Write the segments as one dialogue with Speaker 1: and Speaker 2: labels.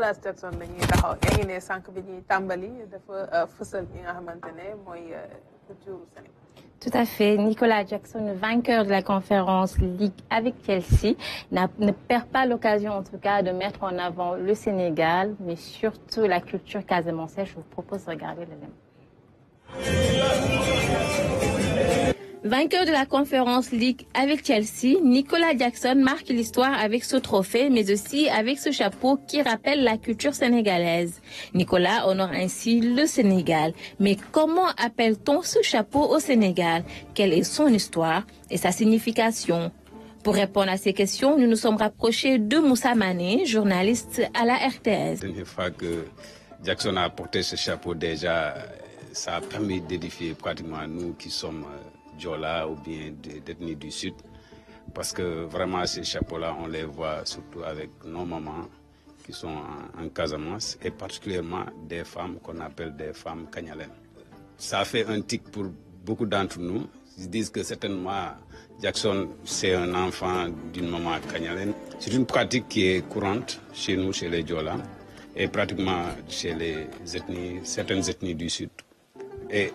Speaker 1: Nicolas Jackson dañuy taxaw yaa ngi ne sànq bi ñuy tàmbali dafa fësal ñi nga xamante ne mooy culture Sénégal.
Speaker 2: Tout à fait. Nicolas Jackson, vainqueur de la conférence Ligue avec Chelsea, ne perd pas l'occasion, en tout cas, de mettre en avant le Sénégal, mais surtout la culture casamançaise. Je vous propose de regarder l'élément. Vainqueur de la conférence Ligue avec Chelsea, Nicolas Jackson marque l'histoire avec ce trophée, mais aussi avec ce chapeau qui rappelle la culture sénégalaise. Nicolas honore ainsi le Sénégal. Mais comment appelle-t-on ce chapeau au Sénégal? Quelle est son histoire et sa signification? Pour répondre à ces questions, nous nous sommes rapprochés de Moussa Mané, journaliste à la RTS.
Speaker 3: La dernière fois que Jackson a porté ce chapeau, déjà, ça a permis d'édifier pratiquement nous qui sommes Diola ou bien d'ethnie du Sud, parce que vraiment ces chapeaux-là, on les voit surtout avec nos mamans qui sont en Casamance et particulièrement des femmes qu'on appelle des femmes kagnalènes. Ça fait un tic pour beaucoup d'entre nous. Ils disent que certainement Jackson, c'est un enfant d'une maman kagnalène. C'est une pratique qui est courante chez nous, chez les Diola, et pratiquement chez les ethnies, certaines ethnies du Sud. Et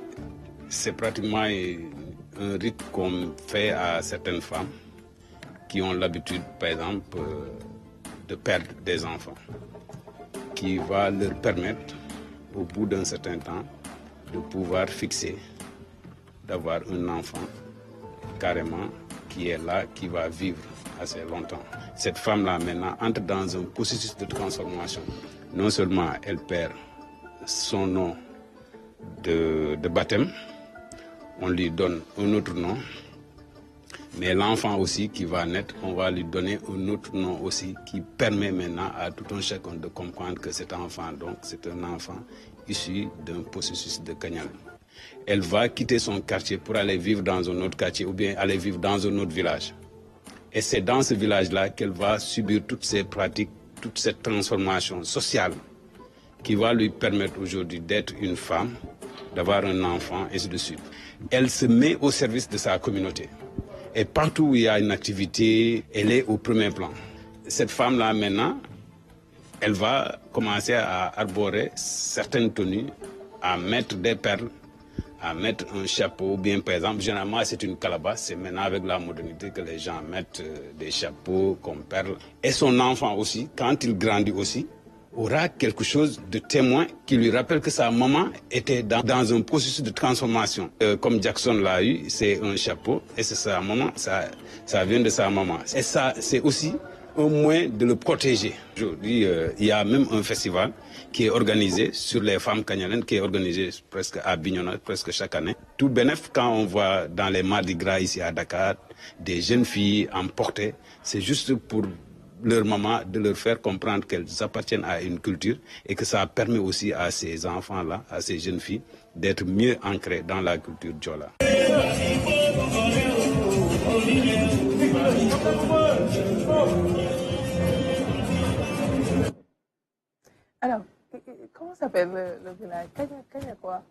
Speaker 3: c'est pratiquement un rite qu'on fait à certaines femmes qui ont l'habitude, par exemple, de perdre des enfants, qui va leur permettre, au bout d'un certain temps, de pouvoir fixer, d'avoir un enfant carrément qui est là, qui va vivre assez longtemps. Cette femme-là, maintenant, entre dans un processus de transformation. Non seulement elle perd son nom de baptême, on lui donne un autre nom, mais l'enfant aussi qui va naître, on va lui donner un autre nom aussi qui permet maintenant à tout un chacun de comprendre que cet enfant, donc, c'est un enfant issu d'un processus de Kagnalène. Elle va quitter son quartier pour aller vivre dans un autre quartier ou bien aller vivre dans un autre village. Et c'est dans ce village-là qu'elle va subir toutes ces pratiques, toute cette transformation sociale qui va lui permettre aujourd'hui d'être une femme, d'avoir un enfant, et ainsi de suite. Elle se met au service de sa communauté. Et partout où il y a une activité, elle est au premier plan. Cette femme-là, maintenant, elle va commencer à arborer certaines tenues, à mettre des perles, à mettre un chapeau, bien par exemple, généralement c'est une calebasse, c'est maintenant avec la modernité que les gens mettent des chapeaux comme perles. Et son enfant aussi, quand il grandit aussi, aura quelque chose de témoin qui lui rappelle que sa maman était dans un processus de transformation. Comme Jackson l'a eu, c'est un chapeau et c'est sa maman, ça vient de sa maman. Et ça, c'est aussi un moyen de le protéger. Aujourd'hui, il y a même un festival qui est organisé sur les femmes kagnalènes, qui est organisé presque à Bignona, presque chaque année. Tout bénéf, quand on voit dans les Mardi Gras ici à Dakar, des jeunes filles emportées, c'est juste pour leur maman, de leur faire comprendre qu'elles appartiennent à une culture et que ça permet aussi à ces enfants-là, à ces jeunes filles, d'être mieux ancrés dans la culture Diola.
Speaker 1: Alors, comment s'appelle le village? Kagna quoi?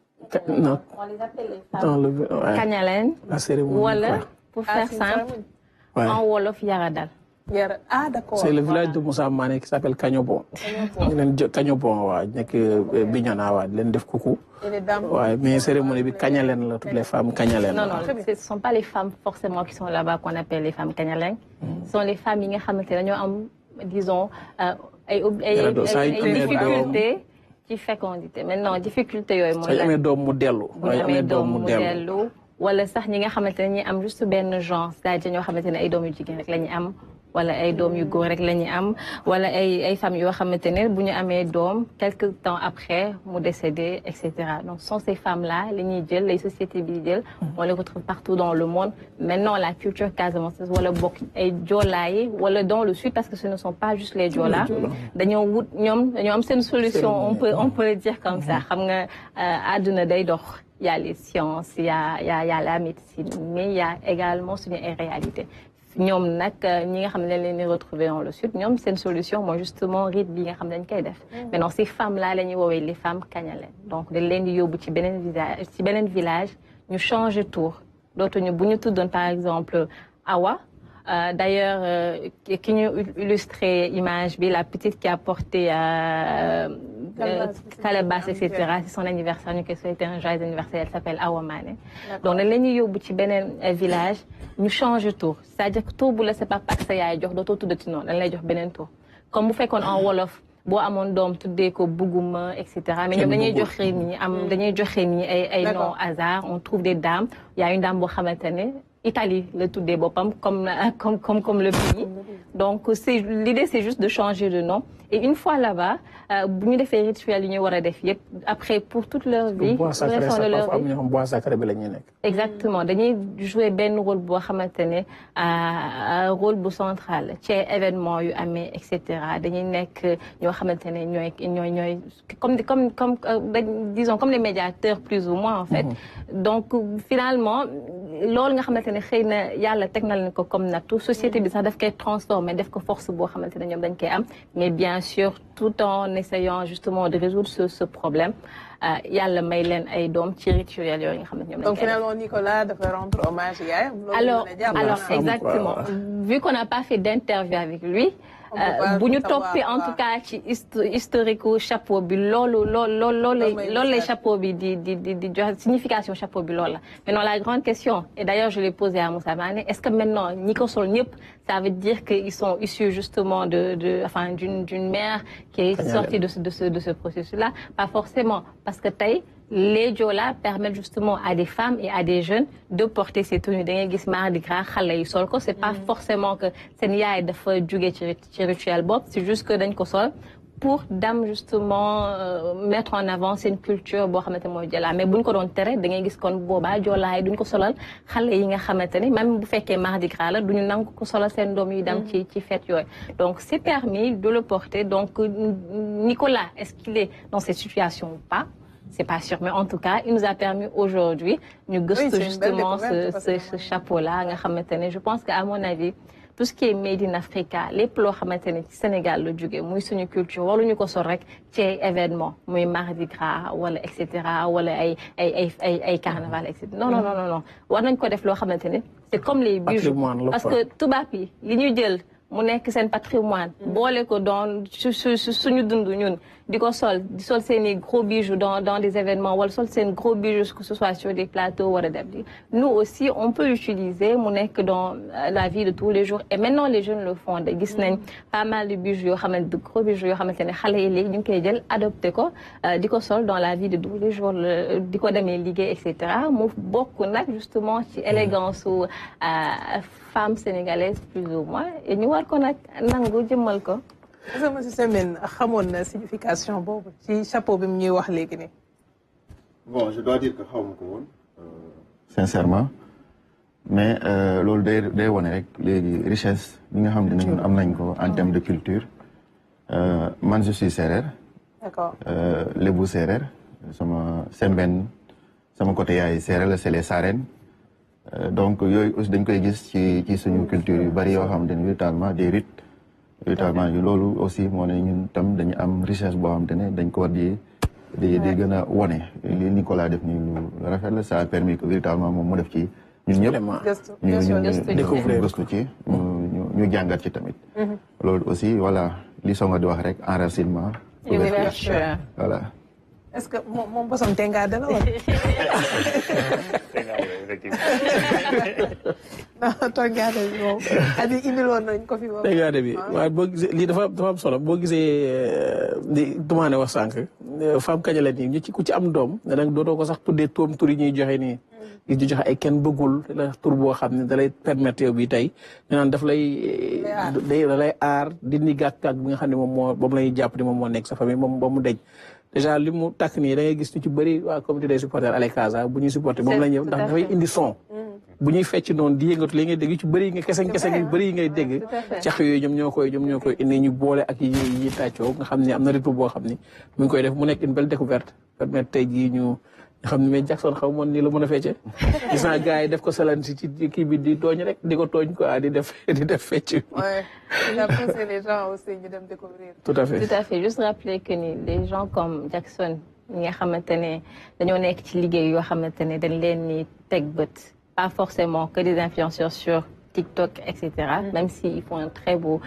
Speaker 2: Non. On les appelle les femmes kagnalènes.
Speaker 4: La cérémonie.
Speaker 2: Voilà, pour faire simple, en Wolof Yaradal.
Speaker 1: Ah, d'accord.
Speaker 4: C'est le village de Moussa Mané qui s'appelle Kagnobon. Kagnobon, Bignona, l'Endef Koukou. Mais cérémonie Kagnalène, toutes les femmes Kagnalènes.
Speaker 2: Non, non, ce ne sont pas les femmes forcément qui sont là-bas qu'on appelle les femmes Kagnalènes. Ce sont les femmes qui ont, disons, difficultés qui fécondité. Maintenant, difficulté, wala sax ñi nga xamantene ñi am juste ben genre c'est-à-dire ñoo xamantene ay doom yu jigéen rek lañu am wala ay doom yu góor rek lañu am wala ay femmes yoo xamantene bu ñu amee doom quelque temps après mu décédé etc. Donc sont ces femmes-là li ñuy jël les sociétés bi jël on les retrouve partout dans le monde. Maintenant la culture casamançaise wala bokk ay Joola yi wala dans le sud parce que ce ne sont pas juste les Joola dañoo wut ñoom dañoo am seen solution on peut le dire comme ça xam nga àdduna day dox. Il y a les sciences, il y a la médecine, mais il y a également une réalité. Nous les retrouver dans le sud. Nous, c'est une solution, moi, justement, rite bien maintenant, ces femmes-là, les femmes kagnalènes. Donc, de lundi, si benen village, nous changeons de tour. D'autres, nous tout donne, par exemple, Awa. D'ailleurs, qui nous illustrait l'image, la petite qui a porté calebasse, etc. C'est son anniversaire, nous souhaitons un joyeux anniversaire. Elle s'appelle Awamane. Donc, nous avons un village, nous changeons tout. C'est-à-dire que tout, c'est pas parce que ça y a d'autres de tout, nous avons un tour. Comme vous faites en Wolof, bo amone dom tuddé ko buguma etc. Mais ñom dañuy joxé ni am dañuy joxé ni ay noms hasard. On trouve des dames. Il y a une dame bo xamantene Italie le tuddé bopam comme le pays. Donc l'idée c'est juste de changer de nom. Et une fois là-bas, bu ñu défé rituel yi ñu wara def yépp après pour toute leur vie,
Speaker 4: bois sacré bi lañuy nek.
Speaker 2: Exactement, dañuy jouer ben rôle bo xamantene rôle bu central ci événement yu amé etc. dañuy nek ñoo xamantene ñoy comme disons comme les médiateurs plus ou moins en fait. Donc finalement lool nga xamantene xeyna yalla tek na leen ko comme natou société bi sax daf koy transformer def ko force bo xamantene ñom dañ koy am mais bien sûr tout en essayant justement de résoudre ce problème yalla may leen ay doom ci rituel yooyu nga xamantene ñom.
Speaker 1: Donc finalement Nicolas dafa rendre hommage yaayam.
Speaker 2: Alors exactement vu qu'on n'a pas fait d'interview avec lui. Buñu topé en tout cas ci historique chapeau bi lolé chapeau bi di signification chapeau bi lola. Maintenant la grande question et d'ailleurs je l'ai posée à Moussa Mané, est-ce que maintenant ñi ko sol ñep ça veut dire qu'ils sont issus justement d'une mère qui est sortie de ce processus là? Pas forcément parce que tay les Diola permettent justement à des femmes et à des jeunes de porter ces tenues. Da ngay gis Mardi Gras xale yi sol ko, c'est pas forcément que seen yaay dafa jóge ci rituel bopp, c'est juste que dañ ko sol pour dame justement mettre en avant seen culture boo xamante mooy Diola. Mais buñ ko doon tere da ngay gis kon boobaa Diola yi duñ ko solal xale yi nga xamante ne même bu fekkee Mardi Gras la duñu nangu ko solal seen doom yi dem ci fête yooyu. Donc c'est permis de le porter. Donc Nicolas, est-ce qu'il est dans cette situation ou pas? C'est pas sûr, mais en tout cas, il nous a permis aujourd'hui de gëstu justement ce chapeau-là. Je pense qu'à mon avis, tout ce qui est made in Africa, les plats xamantene ci Sénégal la jóge muy suñu culture waruñu ko sol rek ci événement muy Mardi Gras wala etc. wala ay carnaval etc. Non war nañ ko def loo xamantene c'est comme les bijoux parce que tubaab yi li ñu jël mu nekk seen patrimoine boole ko dans suñu dund ñun di sol seeni gros bijoux dans des événements wala sol seen gros bijoux que ce soit sur des plateaux wala dem nous aussi on peut l'utiliser mu nekk dans la vie de tous les jours et maintenant les jeunes le font de gis nañ pas mal de bijoux yoo xamante de gros bijoux yoo xamante ne xale yi léegi ñu ngi koy jël adopté ko di ko sol dans la vie de tous les jours di ko demee liggéey etc. mu bokk nag justement ci élégance ou femme sénégalaise plus ou moins et ñu war ko nag nangu jëmmal ko.
Speaker 1: est-ce que monsieur Sembène xamoon na signification boobu ci chapeau bi mu ñuy wax léegi nii.
Speaker 5: Bon, je dois dire que xawma ko woon sincèrement mais loolu day wone rek léegi richesse bi nga xam ne ñun am nañ ko en termes de culture. Man je suis séeréer.
Speaker 1: D'accord.
Speaker 5: Lébu séeréer sama Sembène sama côté yaay séeréer la c'est les Sarènes. Donc yooyu aussi dañ koy gis ci suñu culture yu bari yoo xamante ne véritablement des rites véritablement loolu aussi moo ne ñun tam dañu am richesse boo xamante ne dañ ko war di gën a wone li Nicolas def ni lu rafet la ça a permis que véritablement moom mu def ci ñun ñëpp ñu découvrir gëstu ci ñu jàngat ci tamit loolu aussi voilà li Songa di wax rek enracinement voilà.
Speaker 1: Est-ce que mon bosom Tengadé la woon. non Tengadé bi moom. Adi indiloon nañ ko fi moom.
Speaker 4: Tengadé bi waaye boo gisee lii dafa am solo boo gisee di Toumane wax sànq femme kañale nii ñu ci ku ci am doom ne nag dootoo ko sax tuddee tur yi ñuy joxe nii. gis di joxe ay kenn bëggul la tur boo xam ne da lay permettre yow bi tey ñu naan daf lay da lay aar dindi gàkk-gàkk bi nga xam ne moom lay jàpp ni moom moo nekk sa famille moom ba mu dej. déjà li mu takk nii da ngay gis ñu ci bëri waa comité des supporters Allez Casa bu ñuy supporter moom la ñëw ndax dafay indi son bu ñuy fecc noonu di yëngatu li ngay dégg yu ci bëri nga kese yu bëri yi ngay dégg cax yooyu ñoom ñoo koy indi ñu boole ak yi tàccoo nga xam ne am na rythme boo xam ni mu ngi koy def mu nekk une belle découverte permettre tey jii ñu xam ne mais Jackson xaw moon nii la mën a fecce gis naa gars yi def ko salanti ci kii bi di tooñ rek di ko tooñ quoi di def fecc.
Speaker 1: Ouais, il a poussé les gens aussi ñu dem découvrir.
Speaker 4: Tout à fait.
Speaker 2: Tout à fait. Juste rappeler que ni des gens comme Jackson ñi nga xamante ne dañoo nekk ci liggéey yoo xamante ne dañ leen ni teg bët pas forcément que des influenceurs sur TikTok, etc. Même s'ils font un très beau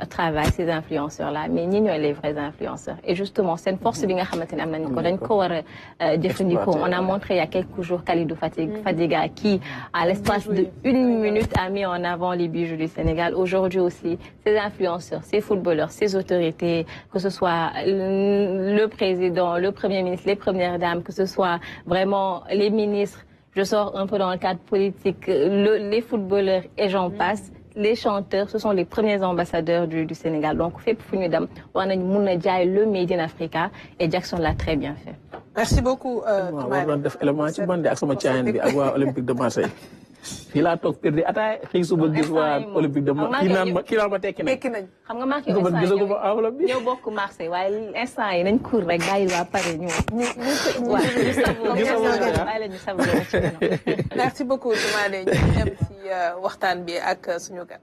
Speaker 2: travail, ces influenceurs-là. Mais ñi ñooy les vrais influenceurs. Et justement, c'est une force bi nga xamante ne am nañu ko dañ ko war a jëfandikoo. On a montré il y a quelques jours Khalidou Fadiga qui, à l'espace de 1 minute, a mis en avant les bijoux du Sénégal. Aujourd'hui aussi, ces influenceurs, ces footballeurs, ces autorités, que ce soit le président, le premier ministre, les premières dames, que ce soit vraiment les ministres, je sors un peu dans le cadre politique, les footballeurs et j'en passe, les chanteurs, ce sont les premiers ambassadeurs du Sénégal. Donc, fait pour nous, on a le Made in Africa et Jackson l'a très bien fait.
Speaker 1: Merci beaucoup.
Speaker 4: Olympique de Marseille. Il a toog perdu ataay xëy suba gis waa Olympique de Marseille kii naan ma tekki nañ
Speaker 2: xam nga marqué ñëw bokk Marseille waaye instant yi nañ cour rek bàyyi waa Paris ñu
Speaker 1: merci beaucoup Toumane ñu dem ci waxtaan bi ak suñu gan